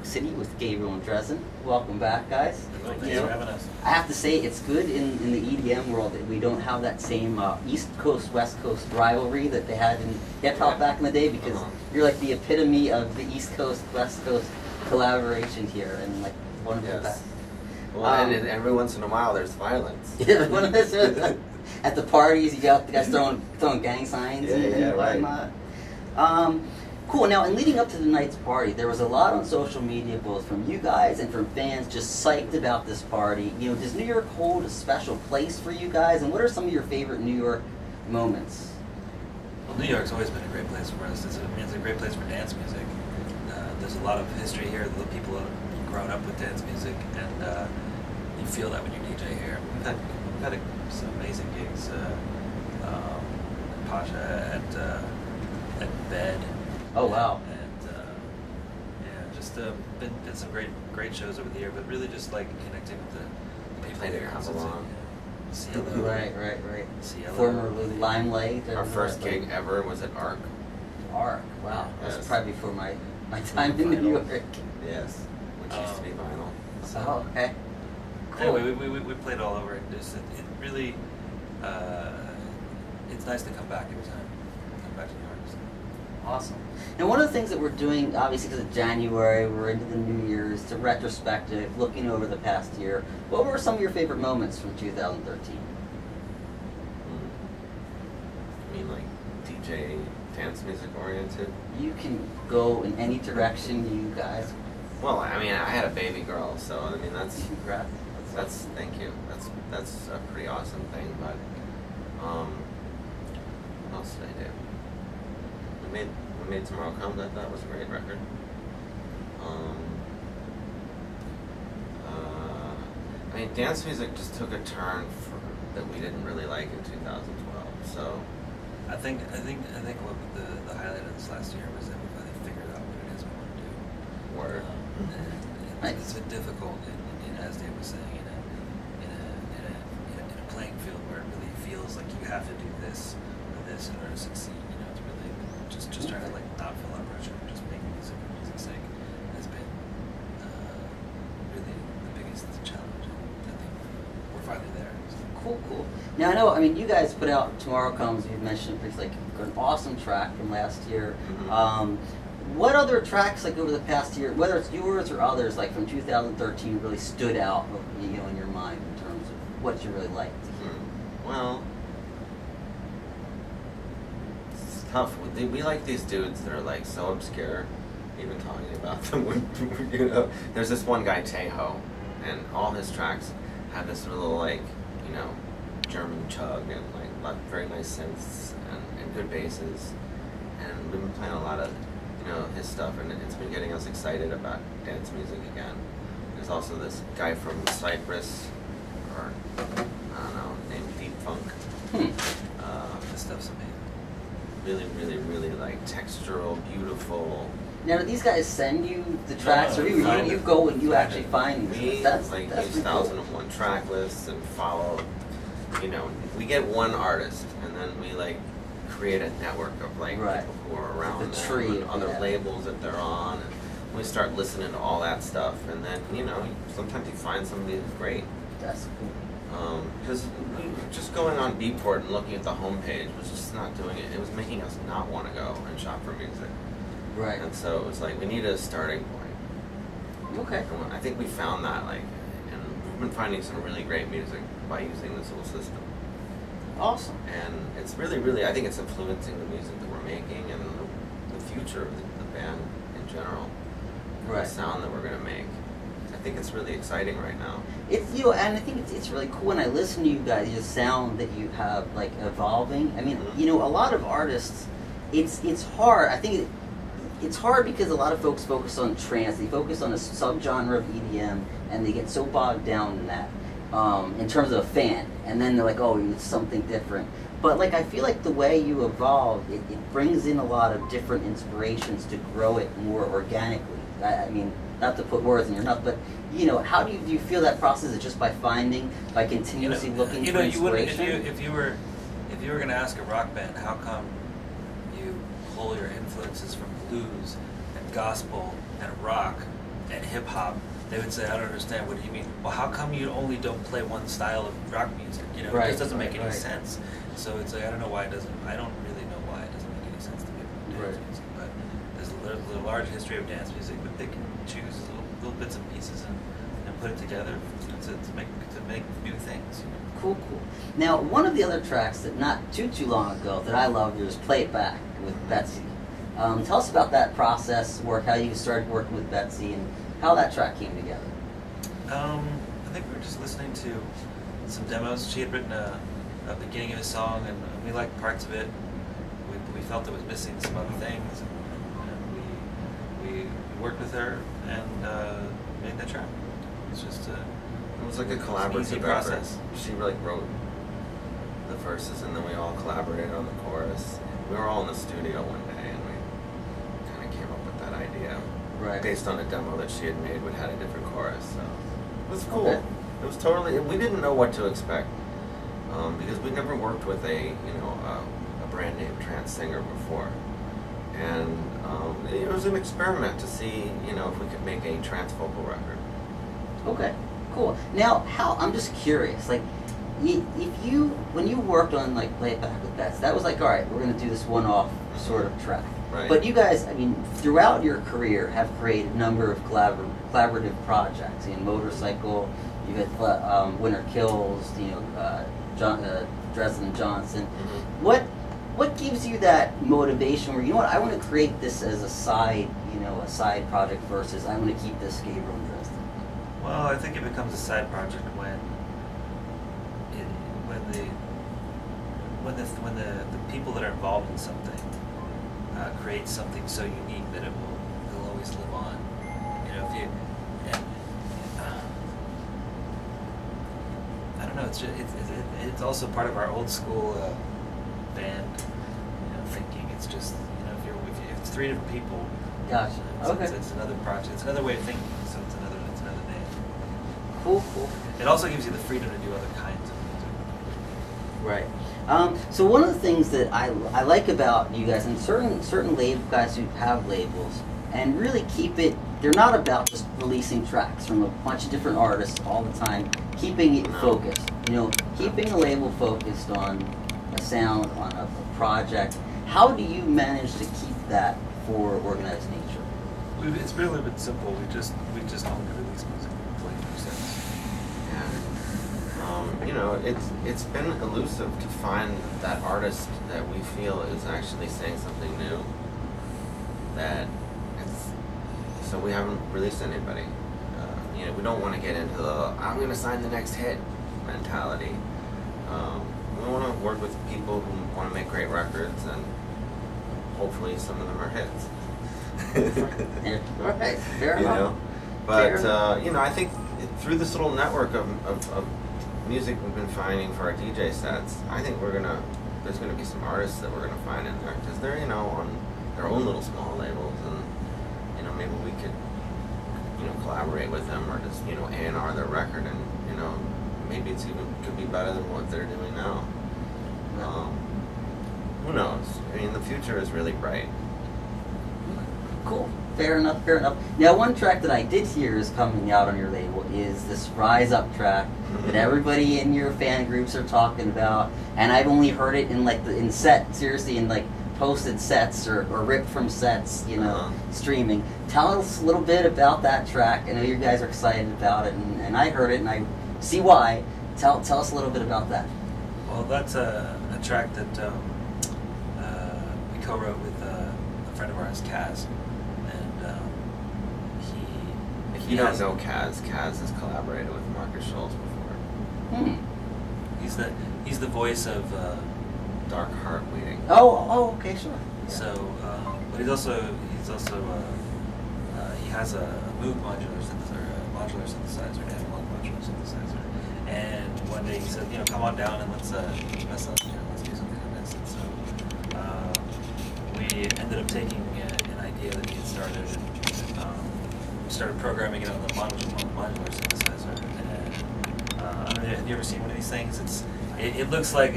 York City with Gabriel and Dresden. Welcome back, guys. Thanks for having us. I have to say, it's good in the EDM world that we don't have that same East Coast, West Coast rivalry that they had in hip-hop back in the day, because you're like the epitome of the East Coast, West Coast collaboration here, and like one of the best. Well, and every once in a while there's violence. Yeah, at the parties, you got the guys throwing gang signs and whatnot. Cool. Now, in leading up to tonight's party, there was a lot on social media, both from you guys and from fans, just psyched about this party. You know, does New York hold a special place for you guys, and what are some of your favorite New York moments? Well, New York's always been a great place for us. It's a great place for dance music. There's a lot of history here. The people have grown up with dance music, and you feel that when you DJ here. We've had some amazing gigs. Pasha at Bed. Oh wow! And yeah, just been some great shows over the year, but really just like connecting with the people Played here. at Avalon. CLO. Right. CLO. Formerly Limelight. Our first gig ever was at Arc. Arc. Wow. Yes. That's probably before my time in New York. Yes, which used to be vinyl. So. Oh, okay. Cool. Anyway, we played all over, and it really it's nice to come back every time. Come back to New York. So. Awesome. And one of the things that we're doing, obviously because it's January, we're into the New Year's, it's a retrospective, looking over the past year. What were some of your favorite moments from 2013? I mean, like DJ dance music oriented? You can go in any direction, you guys. Well, I mean, I had a baby girl, so I mean Congrats. that's thank you. That's a pretty awesome thing. But what else did I do? We made Tomorrow Comes. I thought was a great record. I mean, dance music just took a turn that we didn't really like in 2012. So I think what the highlight of this last year was that we finally figured out what it is we want to do. Word. It's been difficult, as Dave was saying, in a playing field where it really feels like you have to do this or this in order to succeed. You know, it's really just trying to like not feel that pressure, just make music for music's sake has been really the biggest challenge. I think we're finally there. So. Cool. Now I know, I mean, you guys put out Tomorrow Comes, you mentioned it's like an awesome track from last year. Mm-hmm. What other tracks, like over the past year, whether it's yours or others, like from 2013, really stood out, you know, in your mind in terms of what you really liked? Well, it's tough. We like these dudes that are like so obscure, even talking about them. You know, there's this one guy, Tejo, and all his tracks have this little like, you know, German chug and like very nice synths and good basses. And we've been playing a lot of, you know, his stuff, and it's been getting us excited about dance music again. There's also this guy from Cyprus, or I don't know, named Deep Funk. This stuff's amazing. Really like textural, beautiful. Now, do these guys send you the tracks, or you go and you actually find these? We That's use pretty 1001 track lists and follow. You know, we get one artist, and then we like create a network of like people who are around them, and other labels that they're on, and we start listening to all that stuff, and then you know sometimes you find somebody who's great. That's cool. Because just going on Beatport and looking at the homepage was just not doing it. It was making us not want to go and shop for music. Right. And so it was like we needed a starting point. Okay. And I think we found that, like, and we've been finding some really great music by using this little system. Awesome. And it's really, I think it's influencing the music that we're making and the future of the band in general. Right. The sound that we're going to make. I think it's really exciting right now. It's, you know, and I think it's really cool when I listen to you guys, the sound that you have, like, evolving. I mean, you know, a lot of artists, it's hard. I think it's hard because a lot of folks focus on trance. They focus on a subgenre of EDM, and they get so bogged down in that, in terms of a fan. And then they're like, oh, it's something different. But, like, I feel like the way you evolve, it brings in a lot of different inspirations to grow it more organically. I mean, not to put words in your mouth, but, you know, how do you feel that process is just by continuously looking for inspiration? If you were going to ask a rock band, how come you pull your influences from blues and gospel and rock and hip hop, they would say, I don't understand, what do you mean? Well, how come you only don't play one style of rock music? You know, right, it just doesn't make any right. sense. So it's like, I don't know why it doesn't, I don't really know why it doesn't make any sense to people who do dance Right. music, but there's a large history of dance music, but they can choose little bits and pieces and put it together to make new things. You know? Cool, cool. Now, one of the other tracks that not too long ago that I loved was Playback with Betsy. Tell us about that process, how you started working with Betsy, and how that track came together. I think we were just listening to some demos. She had written a beginning of a song, and we liked parts of it. We felt it was missing some other things, and we worked with her and made that track. It's just It was like a easy collaborative process. effort. She like wrote the verses, and then we all collaborated on the chorus. We were all in the studio one day, and we kind of came up with that idea based on a demo that she had made, which had a different chorus. So it was cool. Okay. It was totally. We didn't know what to expect because we never worked with a brand name trance singer before, and it was an experiment to see if we could make a trance vocal record. Okay, cool. Now, I'm just curious, like, when you worked on like Playback with Betsy, that was like, all right, we're going to do this one-off sort of track. Right. But you guys, I mean, throughout your career, have created a number of collaborative projects. Motorcycle, you had Winter Kills, Dresden and Johnson. Mm-hmm. What gives you that motivation where, I want to create this as a side project versus I want to keep this Gabriel Dresden? Well, I think it becomes a side project when the people that are involved in something create something so unique that it'll always live on. I don't know. It's also part of our old school band thinking. It's just if it's three different people. Gotcha. Okay. It's another project. It's another way of thinking. So it's another name. Cool. It also gives you the freedom to do other kinds of music. Right. So one of the things that I like about you guys, and certain label guys who have labels, and really keep it, they're not about just releasing tracks from a bunch of different artists all the time, keeping it focused. Keeping a label focused on a sound, on a project. How do you manage to keep that for Organized Nature? It's really been simple. We just only release music. We play new sets. It's been elusive to find that artist that we feel is actually saying something new. So we haven't released anybody. We don't want to get into the I'm going to sign the next hit mentality. We want to work with people who want to make great records, and hopefully some of them are hits. Right. Fair enough. But I think through this little network of music we've been finding for our DJ sets, I think there's gonna be some artists that we're gonna find in there because they're on their own little small labels, and maybe we could collaborate with them or just A&R their record, and maybe it's could be better than what they're doing now. Who knows? I mean, the future is really bright. Cool. Fair enough. Now, one track that I did hear is coming out on your label is this Rise Up track that everybody in your fan groups are talking about, and I've only heard it in posted sets or ripped from sets, streaming. Tell us a little bit about that track. I know you guys are excited about it, and I heard it, and I see why. Tell us a little bit about that. Well, that's a track that we co-wrote with a friend of ours, Kaz. If you don't know Kaz has collaborated with Marcus Schultz before. He's the voice of Dark Heart Bleeding. Oh, okay, sure. Yeah. So, but he has a Moog modular synthesizer, an analog modular synthesizer. And one day he said, come on down and let's do something on this. And so we ended up taking an idea that he had started and started programming it on the modular synthesizer. And have you ever seen one of these things? It looks like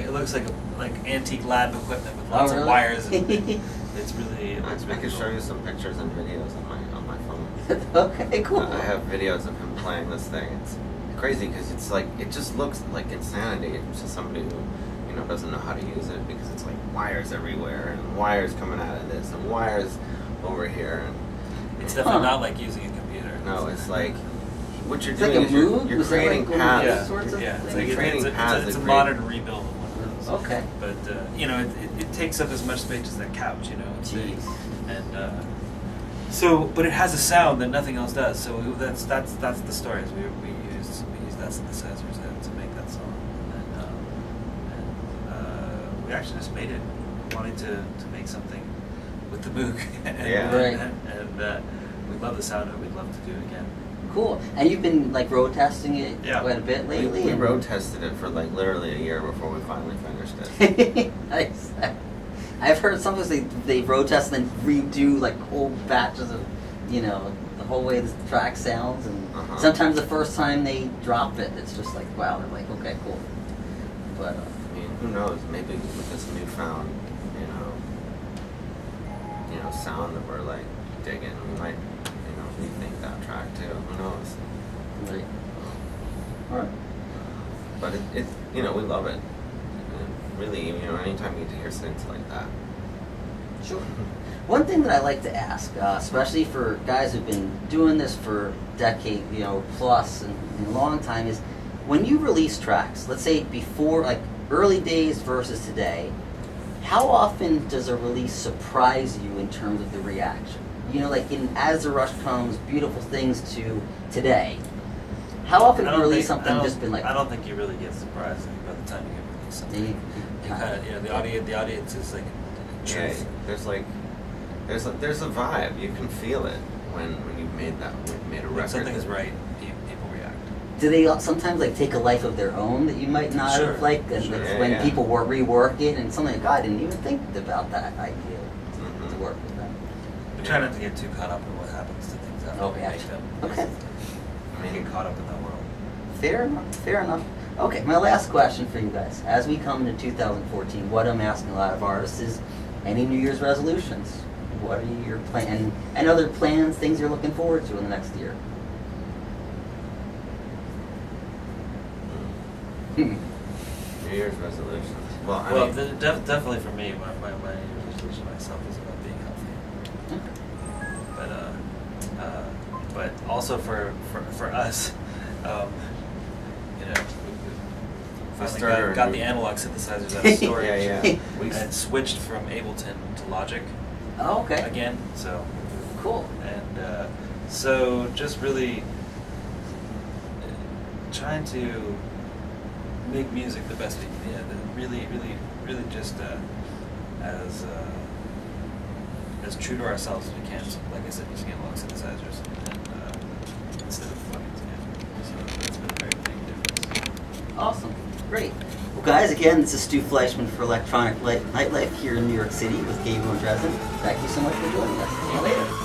antique lab equipment with lots of wires. And it's really. I can show you some pictures and videos on my phone. Okay, cool. I have videos of him playing this thing. It's crazy because it's like it just looks like insanity to somebody who doesn't know how to use it, because it's like wires everywhere and wires coming out of this and wires over here. And it's definitely not like using a computer. No, it's like what you're It's doing like a is move? you're Was that creating like paths. Yeah, sorts of yeah. It's things? like Training paths it's a that modern rebuild of one of those. Okay. But it takes up as much space as that couch. It's big. Jeez. And but it has a sound that nothing else does. So that's the story. Is we use that synthesizer to make that song, and we actually just made it, wanting to make something with the Moog. And we love the sound of it. We'd love to do it again. Cool. And you've been like road testing it quite a bit lately? We road tested it for like literally a year before we finally finished it. Nice. I've heard sometimes they road test and then redo like whole batches of, the whole way the track sounds, and sometimes the first time they drop it, it's just like, wow, they're like, okay, cool. But I mean, who knows? Maybe with this newfound, sound that we're like digging, we might, rethink that track too. Who knows? Right. All right. But it we love it. And really, anytime you get to hear synths like that. Sure. One thing that I like to ask, especially for guys who've been doing this for decade, plus and a long time, is when you release tracks, let's say before, like early days versus today, how often does a release surprise you in terms of the reaction? Like in As the Rush Comes, Beautiful Things to today. How often do you release something just been like? I don't think you really get surprised by the time you release something. You kind of, the audience is like. Yeah, there's a vibe. You can feel it when you've made a record. When something is right, people react. Do they sometimes like take a life of their own that you might not have liked? And when people rework it and something like, I didn't even think about that idea to work with that. We try not to get too caught up in what happens to things after we make them. Okay. Get caught up in that world. Fair enough. Okay, my last question for you guys. As we come into 2014, what I'm asking a lot of artists is, any New Year's resolutions? What are your plans and other plans, things you're looking forward to in the next year? New Year's resolutions. Well, definitely for me, my New Year's resolution myself is about being healthy. But also for us, we finally got the analog synthesizers out of storage. And switched from Ableton to Logic. Oh, okay. Again, so cool. And so just really trying to make music the best we can. Really just as true to ourselves as we can. So, like I said, using analog synthesizers and instead of plugins again. So that's been a very big difference. Awesome. Great. Well, guys, again, this is Stu Fleishman for Electronic Nightlife here in New York City with Gabriel Dresden. Thank you so much for joining us. See you later.